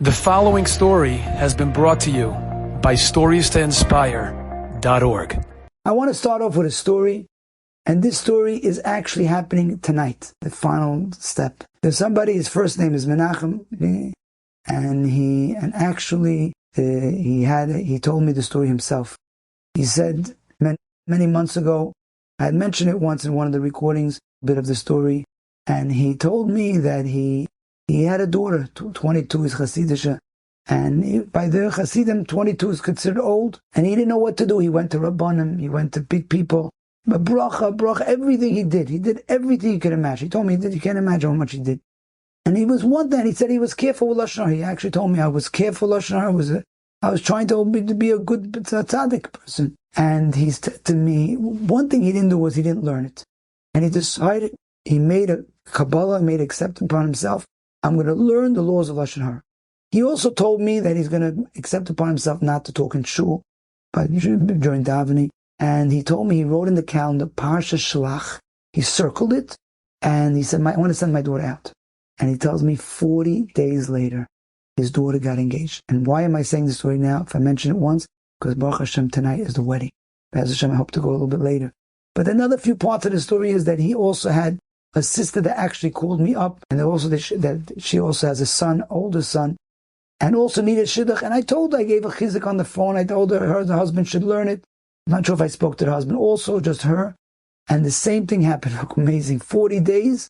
The following story has been brought to you by StoriesToInspire.org. I want to start off with a story, and this story is actually happening tonight, the final step. There's somebody, his first name is Menachem, and he told me the story himself. He said many months ago, I had mentioned it once in one of the recordings, a bit of the story, and he told me that he had a daughter, 22 is Chasidisha, and by the Chasidim, 22 is considered old, and he didn't know what to do. He went to Rabbanim, he went to big people, but bracha, everything he did everything you could imagine. He told me you can't imagine how much he did. And he was one thing, he said he was careful with Lashon Hara. He actually told me I was careful with Lashon Hara. I was trying to be a good tzaddik person. And he said to me, one thing he didn't do was he didn't learn it. And he decided, he made a Kabbalah, made acceptance upon himself. I'm going to learn the laws of Lashon Hara. He also told me that he's going to accept upon himself not to talk in shul, but during davening. And he told me, he wrote in the calendar, Parsha Shlach. He circled it, and he said, I want to send my daughter out. And he tells me 40 days later, his daughter got engaged. And why am I saying this story now? If I mention it once, because Baruch Hashem, tonight is the wedding. Baruch Hashem, I hope to go a little bit later. But another few parts of the story is that he also had a sister that actually called me up, and also that she also has a son, older son, and also needed shidduch. And I gave her chizuk on the phone. I told her the husband should learn it. I'm not sure if I spoke to the husband, also just her. And the same thing happened. Amazing. 40 days,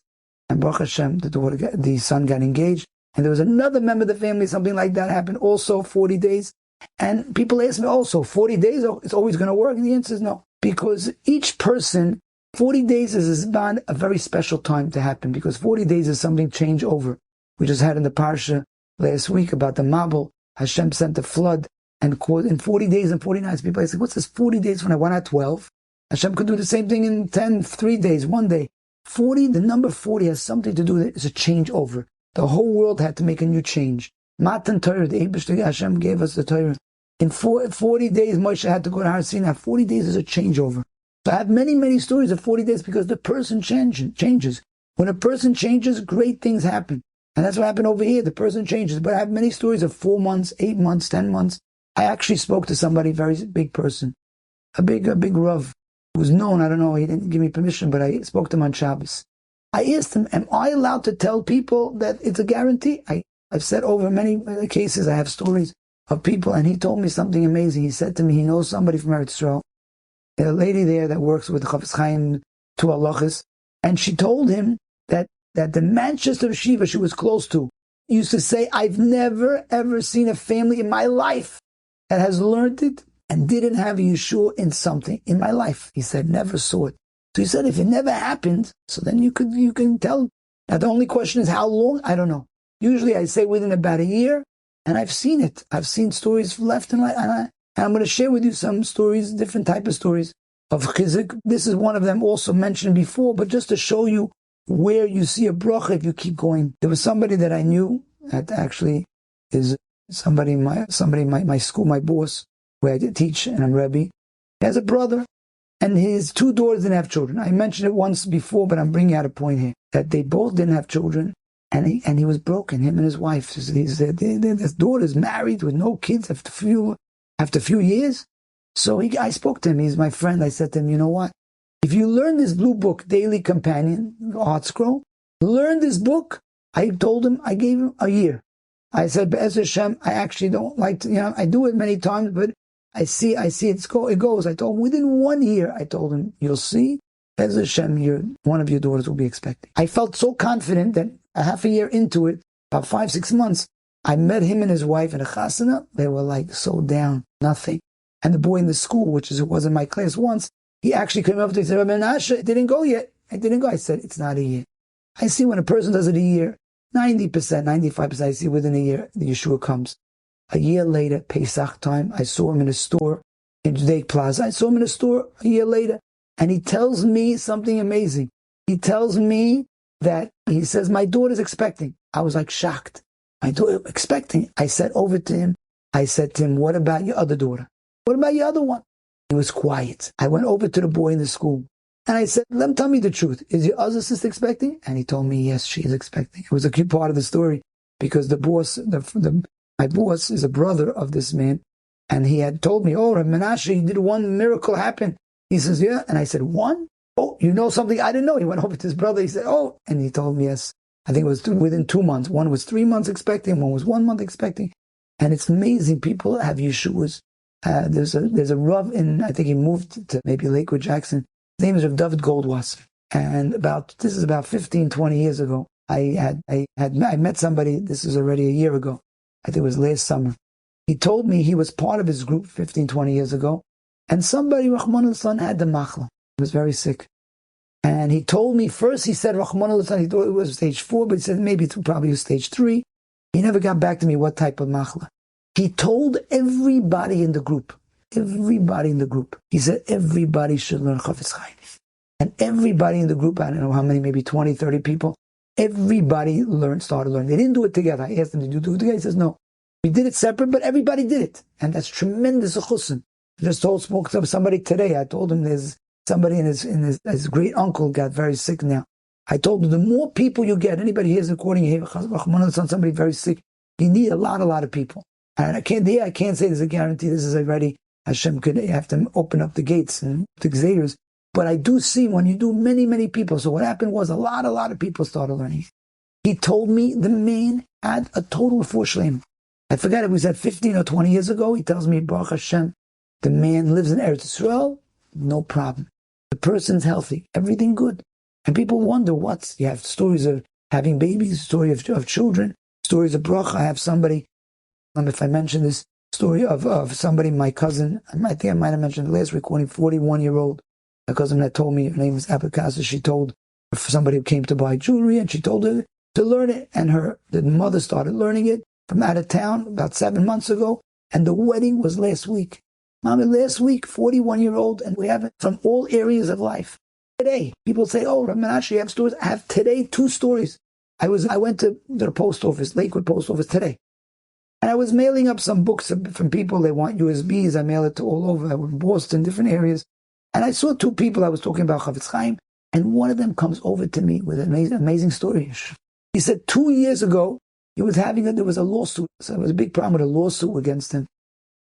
and Baruch Hashem, the son got engaged. And there was another member of the family, something like that happened, also 40 days. And people ask me also, 40 days, it's always going to work? And the answer is no. Because each person, 40 days is a very special time to happen, because 40 days is something change over. We just had in the Parsha last week about the Mabul, Hashem sent a flood, and in 40 days and 40 nights, people say, what's this 40 days when I went out 12? Hashem could do the same thing in 10, 3 days, 1 day. 40, the number 40 has something to do with it. It's a change over. The whole world had to make a new change. Matan Torah, the Eibishter Hashem gave us the Torah. In 40 days, Moshe had to go to Hara Sinai. 40 days is a changeover. So I have many, many stories of 40 days because the person changes. When a person changes, great things happen. And that's what happened over here. The person changes. But I have many stories of 4 months, 8 months, 10 months. I actually spoke to somebody, very big person, a big Rav, who was known. I don't know, he didn't give me permission, but I spoke to him on Shabbos. I asked him, am I allowed to tell people that it's a guarantee? I've said over many cases, I have stories of people, and he told me something amazing. He said to me, he knows somebody from Eretz Yisrael, a lady there that works with Chafetz Chaim to halachas, and she told him that the Manchester Shiva she was close to used to say, I've never ever seen a family in my life that has learned it and didn't have a Yeshua in something in my life. He said, never saw it. So he said, if it never happened, so then you can tell. Now the only question is how long? I don't know. Usually I say within about a year, and I've seen it. I've seen stories left and right, and I'm going to share with you some stories, different type of stories of chizuk. This is one of them also mentioned before, but just to show you where you see a bracha if you keep going. There was somebody that I knew that actually is somebody in my school, my boss, where I did teach, and I'm Rabbi. He has a brother, and his 2 daughters didn't have children. I mentioned it once before, but I'm bringing out a point here, that they both didn't have children, and he was broken, him and his wife. His daughter's married with no kids after a few years. So I spoke to him. He's my friend. I said to him, you know what? If you learn this blue book, Daily Companion, Art Scroll, learn this book. I told him, I gave him a year. I said, Be'ez Hashem, I actually don't like to, I do it many times, but I see it goes. I told him within 1 year, I told him, you'll see, Be'ez Hashem, one of your daughters will be expecting. I felt so confident that a half a year into it, about 5-6 months, I met him and his wife in a chasana. They were like so down, nothing. And the boy in the school, which was in my class once, he actually came up to me and said, Rabbi Menache, it didn't go yet. I didn't go. I said, it's not a year. I see when a person does it a year, 90%, 95%, I see within a year, the Yeshua comes. A year later, Pesach time, I saw him in a store in Judaic Plaza. I saw him in a store a year later, and he tells me something amazing. He tells me that, he says, my daughter's expecting. I was like shocked. My daughter expecting. I said over to him, what about your other daughter? What about your other one? He was quiet. I went over to the boy in the school, and I said, let him tell me the truth. Is your other sister expecting? And he told me, yes, she is expecting. It was a key part of the story, because the boss, the My boss is a brother of this man, and he had told me, oh, Rabbi Menashe, you did one miracle happen. He says, yeah. And I said, one? Oh, you know something I didn't know. He went over to his brother. He said, oh. And he told me, yes. I think it was within 2 months. One was 3 months expecting, one was 1 month expecting. And it's amazing. People have Yeshuas. There's a Rav in, I think he moved to maybe Lakewood, Jackson. His name is Rav David Goldwasser. And this is about 15, 20 years ago. I met somebody, this is already a year ago. I think it was last summer. He told me he was part of his group 15, 20 years ago. And somebody, Rahman al-San, had the machla. He was very sick. And he told me, first he said, Rahman al-San, he thought it was stage 4, but he said maybe it probably was stage 3. He never got back to me what type of machla. He told everybody in the group, he said everybody should learn Chafetz Chaim. And everybody in the group, I don't know how many, maybe 20, 30 people, everybody started learning. They didn't do it together. I asked them, did you do it together? He says, no. We did it separate, but everybody did it. And that's tremendous chutzpah. I just spoke to somebody today. I told him there's somebody in his great uncle got very sick now. I told him the more people you get, anybody hears a recording, you hear somebody very sick, you need a lot of people. And I can't say there's a guarantee. This is already, Hashem could have to open up the gates and the Xeders. But I do see when you do many people. So what happened was a lot of people started learning. He told me the man had a total of 4 shleim. I forgot it was at 15 or 20 years ago. He tells me, Baruch Hashem, the man lives in Eretz Yisrael, no problem. The person's healthy, everything good. And people wonder you have stories of having babies, story of children, stories of bracha. I have somebody, if I mention this story of somebody, my cousin, I think I might have mentioned the last recording, 41-year-old, my cousin that told me, her name is Abakasa, she told somebody who came to buy jewelry, and she told her to learn it, and the mother started learning it from out of town about 7 months ago, and the wedding was last week. Mama, last week, 41-year-old, and we have it from all areas of life. Today, people say, oh, Rabbi Menashe, you have stories. I have today 2 stories. I went to the post office, Lakewood post office today, and I was mailing up some books from people. They want USBs. I mail it to all over. I was in Boston, different areas. And I saw 2 people I was talking about Chafetz Chaim, and one of them comes over to me with an amazing story. He said 2 years ago, there was a lawsuit. So there was a big problem with a lawsuit against him.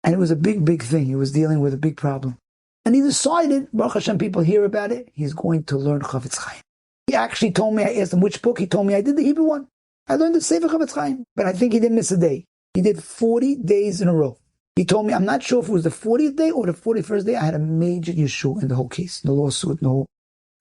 And it was a big thing. He was dealing with a big problem. And he decided, Baruch Hashem, people hear about it, he's going to learn Chafetz Chaim. He actually told me, I asked him which book, he told me I did the Hebrew one. I learned the Sefer Chafetz Chaim, but I think he didn't miss a day. He did 40 days in a row. He told me, I'm not sure if it was the 40th day or the 41st day, I had a major issue in the whole case, in the lawsuit, in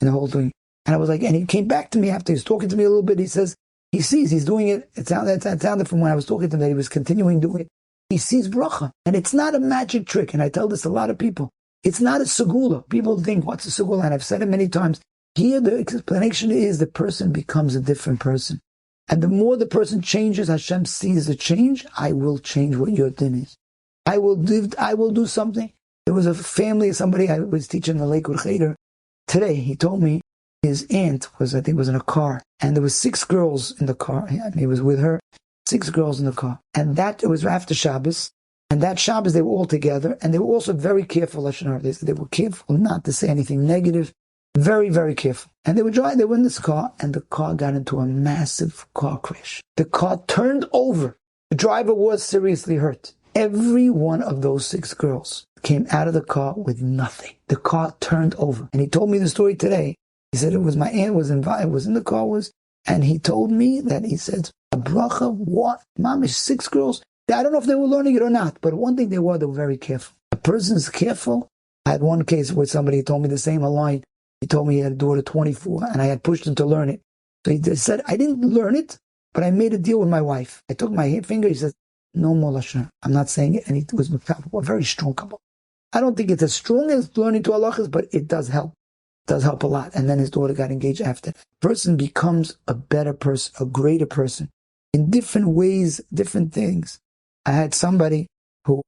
the whole thing. And I was like, and he came back to me after he was talking to me a little bit, he says, he sees he's doing it. It sounded from when I was talking to him that he was continuing doing it. He sees bracha. And it's not a magic trick. And I tell this to a lot of people. It's not a segula. People think, what's a segula? And I've said it many times. Here, the explanation is the person becomes a different person. And the more the person changes, Hashem sees the change, I will change what your din is. I will do something. There was a family, somebody I was teaching in the Lakewood Cheder. Today, he told me his aunt was in a car. And there was 6 girls in the car. He was with her. 6 girls in the car. And it was after Shabbos. And that Shabbos, they were all together. And they were also very careful, Lashon Hara. They were careful not to say anything negative. Very, very careful. And they were driving, they were in this car, and the car got into a massive car crash. The car turned over. The driver was seriously hurt. Every one of those 6 girls came out of the car with nothing. The car turned over. And he told me the story today. He said it was my aunt was in the car, and he told me that he said, a bracha, what? Mamish, 6 girls. I don't know if they were learning it or not, but one thing they were very careful. A person's careful. I had one case where somebody told me the same line. He told me he had a daughter 24, and I had pushed him to learn it. So he said, I didn't learn it, but I made a deal with my wife. I took my finger, he said, no more Lashon. I'm not saying it, and it was a very strong couple. I don't think it's as strong as learning to halachas, but it does help. It does help a lot. And then his daughter got engaged after. The person becomes a better person, a greater person, in different ways, different things. I had somebody who,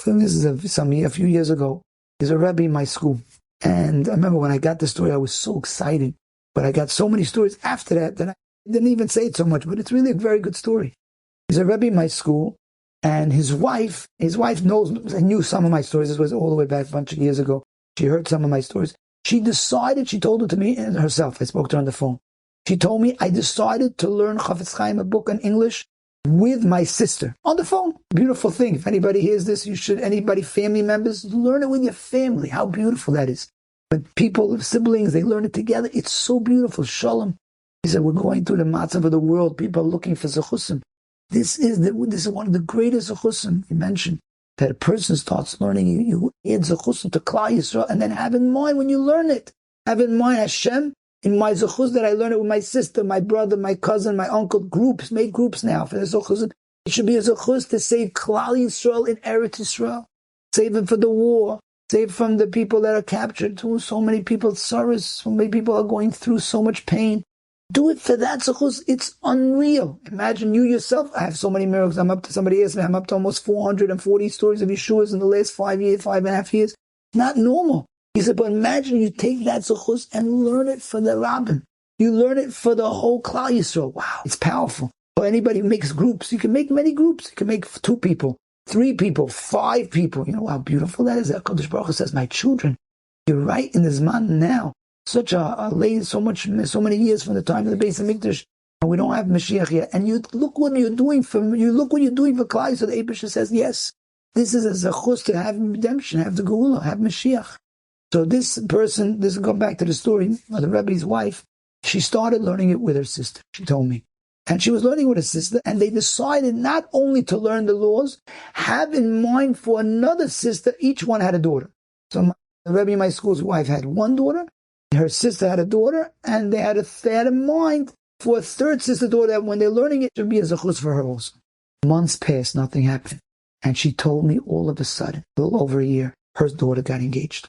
this is a few years ago, is a Rabbi in my school. And I remember when I got the story, I was so excited. But I got so many stories after that I didn't even say it so much, but it's really a very good story. He's a Rabbi in my school, and his wife knew some of my stories. This was all the way back a bunch of years ago. She heard some of my stories. She told it to me herself. I spoke to her on the phone. She told me, I decided to learn Chafetz Chaim, a book in English, with my sister on the phone. Beautiful thing. If anybody hears this, family members, learn it with your family. How beautiful that is. When people, siblings, they learn it together, it's so beautiful. Shalom. He said, we're going through the matzav of the world. People are looking for zechusim. This is one of the greatest zechusim. He mentioned that a person starts learning, you add zechusim to Klal Yisrael, and then have in mind when you learn it. Have in mind Hashem, in my zechus that I learn it with my sister, my brother, my cousin, my uncle, groups, make groups now for the zechus. It should be a zechus to save Klal Yisrael in Eretz Yisrael. Save them for the war. Save from the people that are captured. So many people, sorrows, so many people are going through so much pain. Do it for that zechus. It's unreal. Imagine you yourself. I have so many miracles. Somebody asked me, I'm up to almost 440 stories of Yeshua's in the last 5.5 years. Not normal. He said, but imagine you take that zechus and learn it for the rabbin. You learn it for the whole Klal Yisrael. Wow, it's powerful. Or anybody who makes groups, you can make many groups. You can make 2 people, 3 people, 5 people. You know how beautiful that is? HaKadosh Baruch Hu says, my children, you're right in this man now. Such a late, so many years from the time of the Beis Hamikdash, and we don't have Mashiach yet. And you look what you're doing for Klal. So the Eibush says, yes, this is a zechus to have redemption, have the Geula, have Mashiach. So this person, this will go back to the story of the Rebbe's wife. She started learning it with her sister. She told me, and she was learning with her sister, and they decided not only to learn the laws, have in mind for another sister. Each one had a daughter. So the Rebbe in my school's wife had 1 daughter. Her sister had a daughter, and they had in mind for a third sister daughter that when they're learning it, should be a zechus for her also. Months passed, nothing happened. And she told me all of a sudden, a little over a year, her daughter got engaged.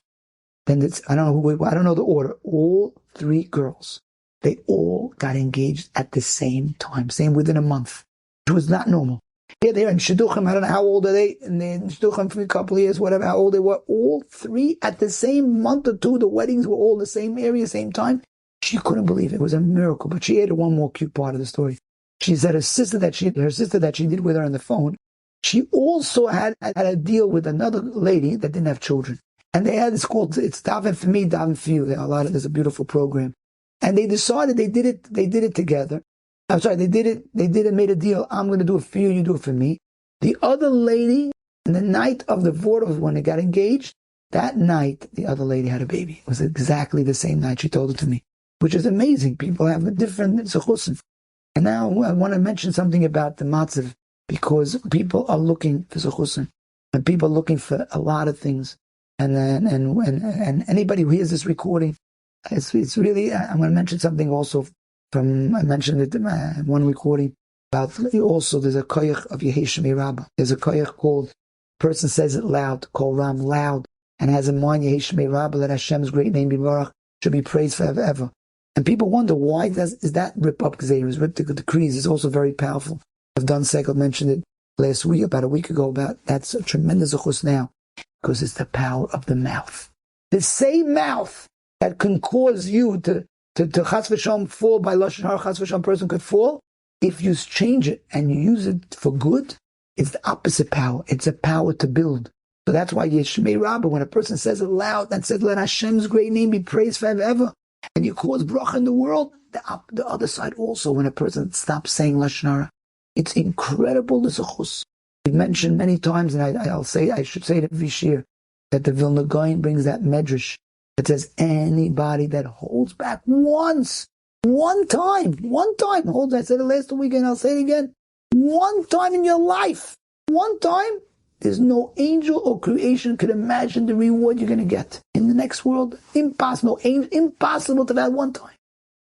Then I don't know the order. All 3 girls, they all got engaged at the same time, same within a month. It was not normal. Here they are in Shidduchim, I don't know how old are they, and they're in Shidduchim for a couple of years, whatever, how old they were, all 3 at the same month or 2, the weddings were all in the same area, same time. She couldn't believe it. It was a miracle, but she added one more cute part of the story. She said her sister that she did with her on the phone, she also had a deal with another lady that didn't have children. And they had, it's Daven for me, Daven for you. There's a beautiful program. And they decided they did it together. I'm sorry, they did it, made a deal. I'm going to do it for you, you do it for me. The other lady, in the night of the votive, when they got engaged, that night, the other lady had a baby. It was exactly the same night. She told it to me, which is amazing. People have a different zechusim. And now I want to mention something about the matzav, because people are looking for zechusim. And people are looking for a lot of things. And anybody who hears this recording, it's really, I'm going to mention something also I mentioned it in one recording about, also there's a koyach of Yecheskel Menache. There's a koyach called, person says it loud, called Ram, loud, and has in mind Yecheskel Menache, that Hashem's great name, Yivarach, should be praised forever, ever. And people wonder, why is that rip up Gzeirus, rip the decrees, is also very powerful. I've done Sekel mentioned it last week, about a week ago, about that's a tremendous zechus now, because it's the power of the mouth. The same mouth that can cause you to chas v'shalom fall by Lashon Hara, chas v'shalom person could fall. If you change it and you use it for good, it's the opposite power. It's a power to build. So that's why Yecheskel Menache, when a person says it loud and says, let Hashem's great name be praised forever, and you cause bracha in the world, the other side also, when a person stops saying Lashon Hara, it's incredible, the zechus. We've mentioned many times, and I should say it every year, that the Vilna Gaon brings that medrash. It says anybody that holds back one time, I said it last weekend, I'll say it again, one time in your life, there's no angel or creation could imagine the reward you're going to get in the next world. Impossible to that one time.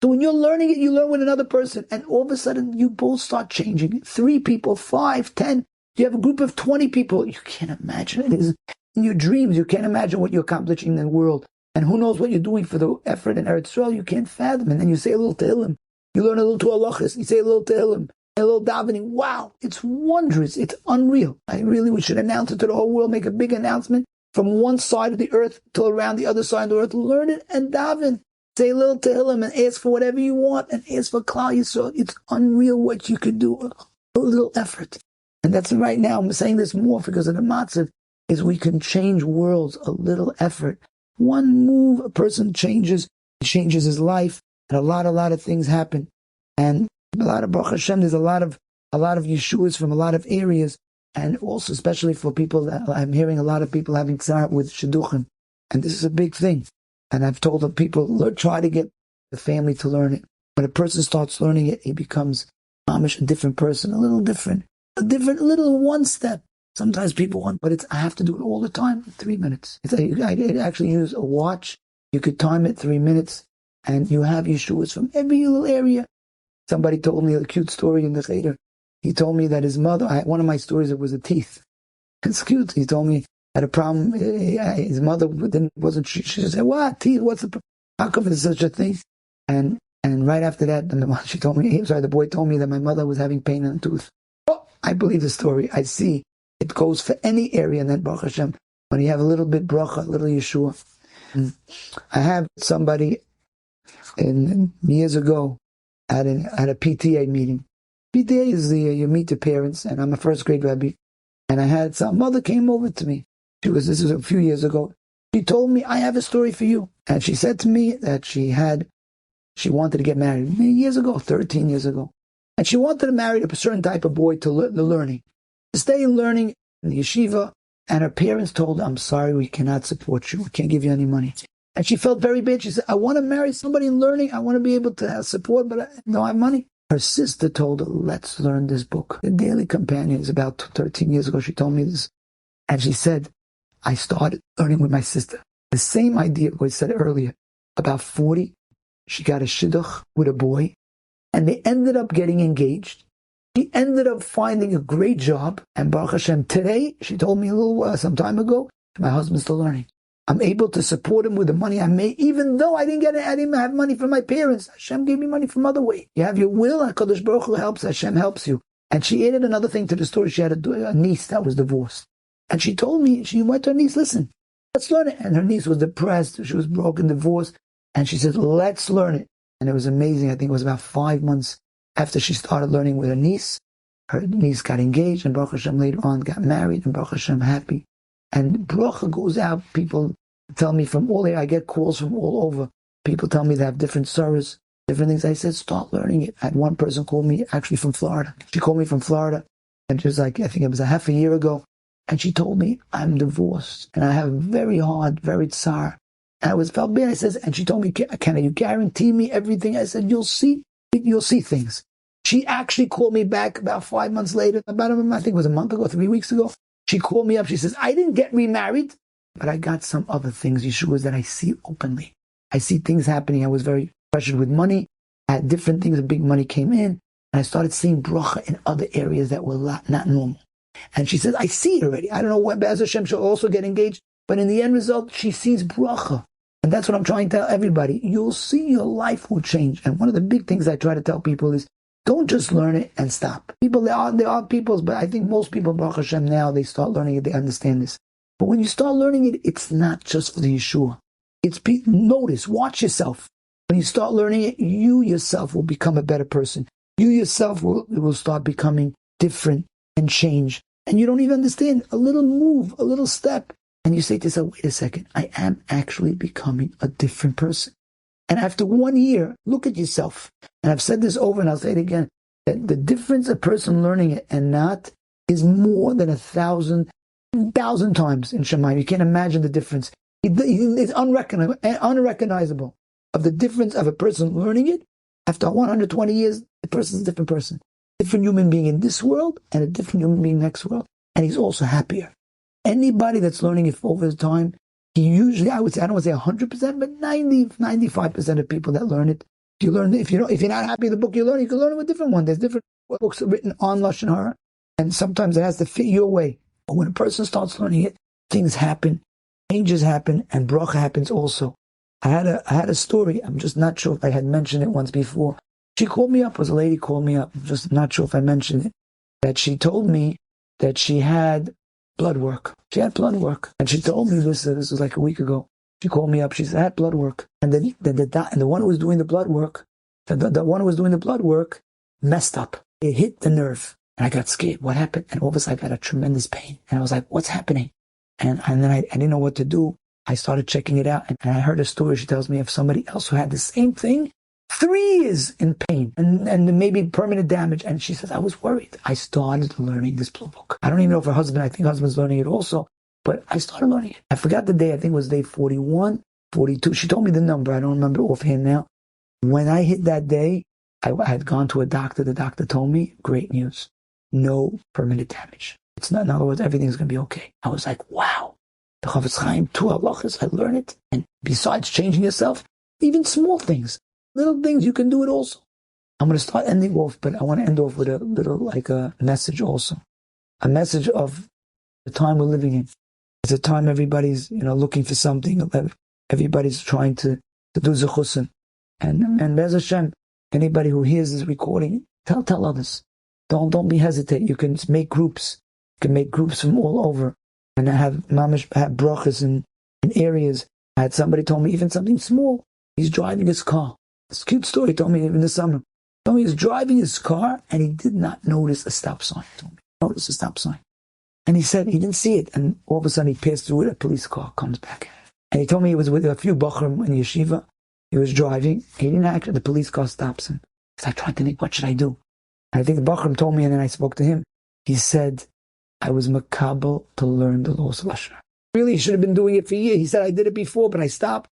So when you're learning it, you learn with another person, and all of a sudden you both start changing. 3 people, 5, 10, you have a group of 20 people, you can't imagine it. Is in your dreams, you can't imagine what you're accomplishing in the world. And who knows what you're doing for the effort in Eretz Yisrael, you can't fathom. And then you say a little Tehillim. You learn a little to halachas. You say a little Tehillim, a little davening. Wow, it's wondrous. It's unreal. We should announce it to the whole world, make a big announcement from one side of the earth till around the other side of the earth. Learn it and daven. Say a little Tehillim and ask for whatever you want and ask for Klal Yisrael. It's unreal what you could do. A little effort. And that's right now, I'm saying this more because of the matzav, is we can change worlds, a little effort. One move, a person changes his life, and a lot of things happen. And a lot of Baruch Hashem, there's a lot of a lot of Yeshuas from a lot of areas, and also especially for people that I'm hearing a lot of people having tzar with shidduchim, and this is a big thing. And I've told the people, try to get the family to learn it. When a person starts learning it, he becomes amish, a different person, a little little one step. Sometimes people want, but I have to do it all the time, 3 minutes. I actually use a watch. You could time it 3 minutes, and you have Yeshuas from every little area. Somebody told me a cute story in the Cheder. He told me that his mother, one of my stories, it was a teeth. It's cute. He told me had a problem. His mother wasn't. She just said, "What teeth? What's the? How come there's such a thing?" And right after that, she told me. The boy told me that my mother was having pain in the tooth. Oh, I believe the story. I see it goes for any area. And then Baruch Hashem, when you have a little bit bracha, a little Yeshua. I have somebody years ago at a PTA meeting. PTA is you meet the parents, and I'm a first grade Rabbi. And I had some mother came over to me. This is a few years ago. She told me, I have a story for you. And she said to me that she wanted to get married years ago, 13 years ago. And she wanted to marry a certain type of boy to the learning, to stay in learning in the yeshiva. And her parents told her, I'm sorry, we cannot support you. We can't give you any money. And she felt very bad. She said, I want to marry somebody in learning. I want to be able to have support, but I don't have money. Her sister told her, let's learn this book. The Daily Companion is about 13 years ago. She told me this. And she said, I started learning with my sister. The same idea was said earlier. About 40, she got a shidduch with a boy, and they ended up getting engaged. She ended up finding a great job. And Baruch Hashem, today, she told me some time ago, my husband's still learning. I'm able to support him with the money I made, even though I didn't have money from my parents. Hashem gave me money from other way. You have your will, and HaKadosh Baruch Hu helps. Hashem helps you. And she added another thing to the story. She had a niece that was divorced. And she told me, she went to her niece, listen, let's learn it. And her niece was depressed. She was broken, divorced. And she said, let's learn it. And it was amazing. I think it was about 5 months after she started learning with her niece. Her niece got engaged, and Baruch Hashem later on got married, and Baruch Hashem happy. And bracha goes out. People tell me from all there. I get calls from all over. People tell me they have different sorrows, different things. I said, start learning it. I had one person call me, actually from Florida. She called me from Florida. And just like, I think it was a half a year ago. And she told me, I'm divorced. And I have very hard, very tsar. And I felt bad. I said, and she told me, can you guarantee me everything? I said, you'll see things. She actually called me back about 5 months later, I think it was a month ago, 3 weeks ago. She called me up. She says, I didn't get remarried, but I got some other things, Yeshua's, that I see openly. I see things happening. I was very pressured with money. I had different things. Big money came in. And I started seeing bracha in other areas that were not normal. And she says, I see it already. I don't know when Be'ez Hashem she'll also get engaged. But in the end result, she sees bracha. And that's what I'm trying to tell everybody. You'll see your life will change. And one of the big things I try to tell people is, don't just learn it and stop. People, there are peoples, but I think most people, Baruch Hashem, now they start learning it, they understand this. But when you start learning it, it's not just for the Yeshua. Notice, watch yourself. When you start learning it, you yourself will become a better person. You yourself will start becoming different and change. And you don't even understand. A little move, a little step. And you say to yourself, wait a second, I am actually becoming a different person. And after 1 year, look at yourself. And I've said this over and I'll say it again, that the difference a person learning it and not is more than 1,000 times in Shemayim. You can't imagine the difference. It's unrecognizable of the difference of a person learning it. After 120 years, the person's a different person. Different human being in this world and a different human being next world. And he's also happier. Anybody that's learning it over time, he usually, I would say, I don't want to say 100%, but 95% of people that learn it, if you're not happy with the book you learn, you can learn it with a different one. There's different books written on Lashon Hara, and sometimes it has to fit your way. But when a person starts learning it, things happen, changes happen, and bracha happens also. I had a story. I'm just not sure if I had mentioned it once before. She called me up. Was a lady called me up. I'm just not sure if I mentioned it. That she told me that she had blood work. She had blood work, and she told me this. This was like a week ago. She called me up. She said, I had blood work, and then the one who was doing the blood work, the one who was doing the blood work messed up. It hit the nerve, and I got scared. What happened? And all of a sudden, I got a tremendous pain, and I was like, "What's happening?" And then I didn't know what to do. I started checking it out, and I heard a story. She tells me of somebody else who had the same thing, 3 years in pain and maybe permanent damage. And she says, I was worried. I started learning this blue book. I don't even know if her husband, I think her husband's learning it also, but I started learning it. I forgot the day. I think it was day 41, 42. She told me the number. I don't remember offhand now. When I hit that day, I had gone to a doctor. The doctor told me, great news. No permanent damage. It's not, in other words, everything's going to be okay. I was like, wow. The Chofetz Chaim, 2 halachas, I learned it. And besides changing yourself, even small things, little things, you can do it also. I'm going to start ending off, but I want to end off with a little, like a message also. A message of the time we're living in. It's a time everybody's, looking for something. Everybody's trying to do zechusim. And Be'ez Hashem, anybody who hears this recording, tell others. Don't be hesitant. You can make groups. You can make groups from all over. And I have brachas in areas. I had somebody told me even something small. He's driving his car. It's a cute story. He told me in the summer. He told me he was driving his car and he did not notice a stop sign. He told me, notice a stop sign. And he said he didn't see it. And all of a sudden he passed through it. A police car comes back. And he told me he was with a few bachrim in yeshiva. He was driving. He didn't actually, the police car stops him. He's like, trying to think, what should I do? And I think the bachrim told me, and then I spoke to him. He said, I was makabel to learn the laws of Lashon. Really, he should have been doing it for years. He said, I did it before, but I stopped.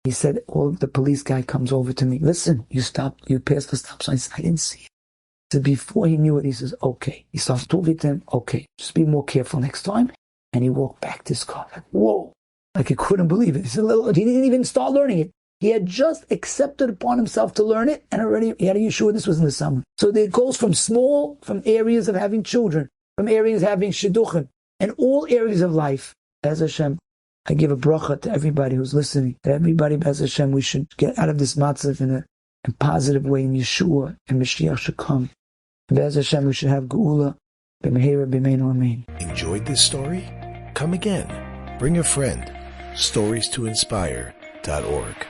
He said, the police guy comes over to me. Listen, you stopped, you passed the stop sign. I said, I didn't see it. So before he knew it, he says, okay. He starts talking to him, okay, just be more careful next time. And he walked back to his car. Like, whoa. Like he couldn't believe it. He said, he didn't even start learning it. He had just accepted upon himself to learn it, and already he had a yeshua. This was in the summer. So it goes from areas of having children, from areas of having shidduchim, and all areas of life. As Hashem, I give a bracha to everybody who's listening. To everybody, as Hashem, we should get out of this matzav in a positive way, in Yeshua, and Mashiach should come. As Hashem, we should have geula. B'mehera b'meinu amen. Enjoyed this story? Come again. Bring a friend. StoriesToInspire.org